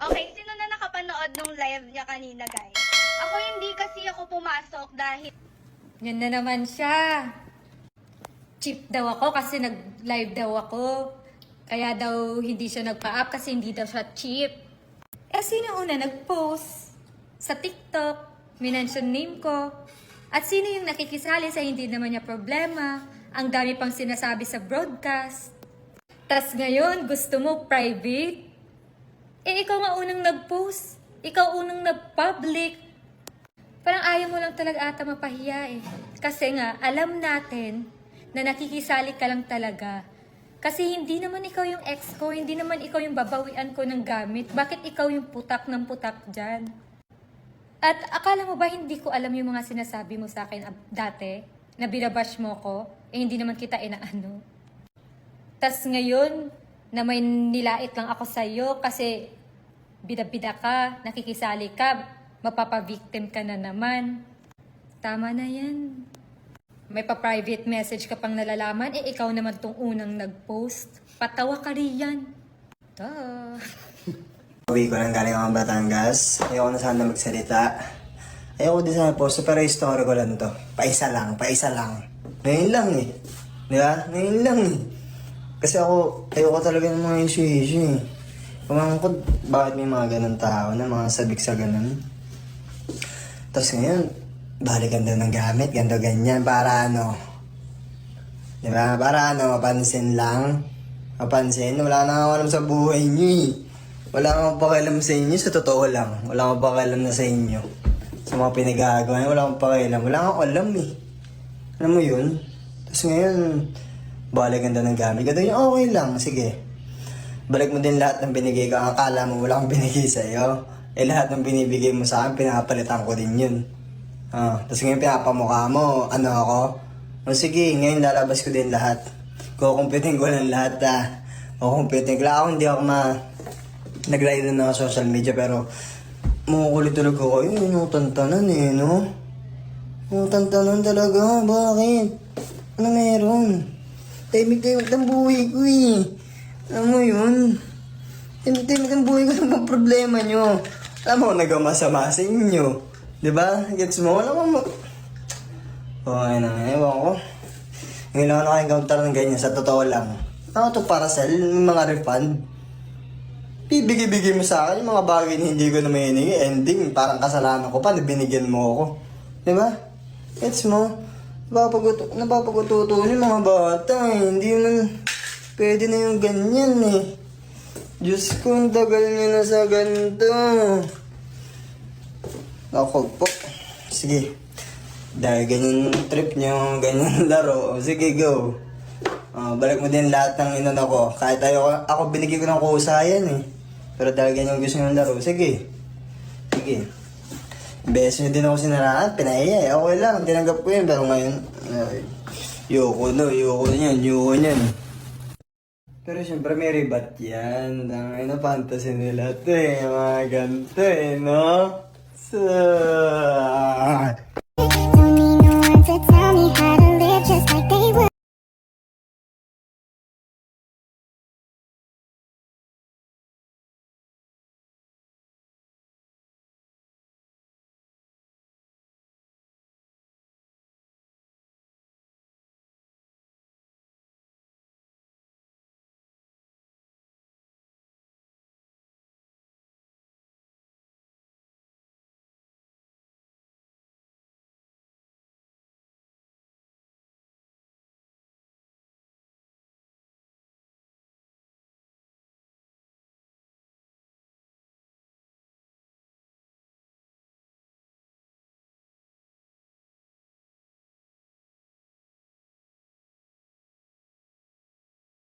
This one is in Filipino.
Okay, sino na nakapanood nung live niya kanina, guys? Ako hindi kasi ako pumasok dahil... Yan na naman siya. Cheap daw ako kasi nag-live daw ako. Kaya daw hindi siya nagpa-up kasi hindi daw siya cheap. Eh, sino una nag-post? Sa TikTok, minention name ko. At sino yung nakikisali sa hindi naman niya problema? Ang dami pang sinasabi sa broadcast. Tas ngayon, gusto mo private? Eh, ikaw nga unang nag-post. Ikaw unang nag-public. Parang ayaw mo lang talaga ata mapahiya eh. Kasi nga, alam natin na nakikisali ka lang talaga. Kasi hindi naman ikaw yung ex ko, hindi naman ikaw yung babawian ko ng gamit. Bakit ikaw yung putak ng putak dyan? At akala mo ba hindi ko alam yung mga sinasabi mo sa akin dati? Na binabash mo ko? Eh hindi naman kita inaano. Tas ngayon, na may nilait lang ako sa'yo kasi bida-bida ka, nakikisali ka, mapapa-victim ka na naman. Tama na yan. May pa-private message ka pang nalalaman, eh ikaw naman tong unang nag-post. Patawa ka riyan. Duh. Uwi ko lang galing ako Batangas. Ayoko na sana magsalita. Ayoko din sana post, pero story ko lang to. Paisa lang. Ngayon lang eh. Di ba? Ngayon lang eh. Kasi ayoko talaga ng mga issue eh. Kumangkot, bakit may mga ganun tao na mga sabik sa ganun? Tapos ngayon, balikan daw ng gamit, ganito ganyan, para ano? Di ba? Para ano, mapansin lang. Mapansin, wala na ako alam sa buhay niyo eh. Wala akong pakialam sa inyo, sa totoo lang. Wala akong pakialam na sa inyo. Sa mga pinagagawa niyo, wala akong pakialam. Wala akong alam eh. Alam mo yun? Tapos ngayon, balikan daw ng gamit. Ganito yun, okay lang, sige. Balik mo din lahat ng binigay ko. Ang akala mo wala akong binigay sa'yo. Eh lahat ng binibigay mo sa akin, pinapalitan ko din yun. Tapos ngayon pinapamukha mo, ano ako? O sige, ngayon lalabas ko din lahat. Kukumpitin ko lang lahat Kukumpitin ko lang ako, hindi ako nag-live na ng social media, pero makukulit talaga ko. Yung tantanan eh, no? Yung tantanan talaga, bakit? Ano meron? Timik-timik ng buhay ko eh. Alam mo yun? Timik-timik ng buhay ko, ano bang problema nyo? Alam mo, nagamasama sa inyo. Diba? Gets mo? Alam mo. Okay na, ewan ko. Ngayon lang ako naka-encounter ng ganyan, sa totoo lang. Ako to parcel, yung mga refund. Bibigay-bigay mo sa akin yung mga bagay na hindi ko na may hiningi. Ending, parang kasalanan ko pa na binigyan mo ako. Diba? Gets mo? Napapagututo yung mga bata eh. Hindi naman pwede na yung ganyan eh. Diyos ko, ang tagal niyo na sa ganito. Ako po. Sige. Dahil ganyan trip niyo, ganyan laro. Sige, go. Balik mo din lahat ng inano ko. Kahit ako binigay ko ng kusayan eh. Pero dahil ganyan gusto nyo laro, sige. Sige. Beses nyo din ako sinaraan, pinaiya eh. Okay lang, tinanggap ko yun. Pero ngayon, yoko niyan. Pero syempre may ribat yan. Dangay na fantasy nila to eh. Mga ganito eh, no? So...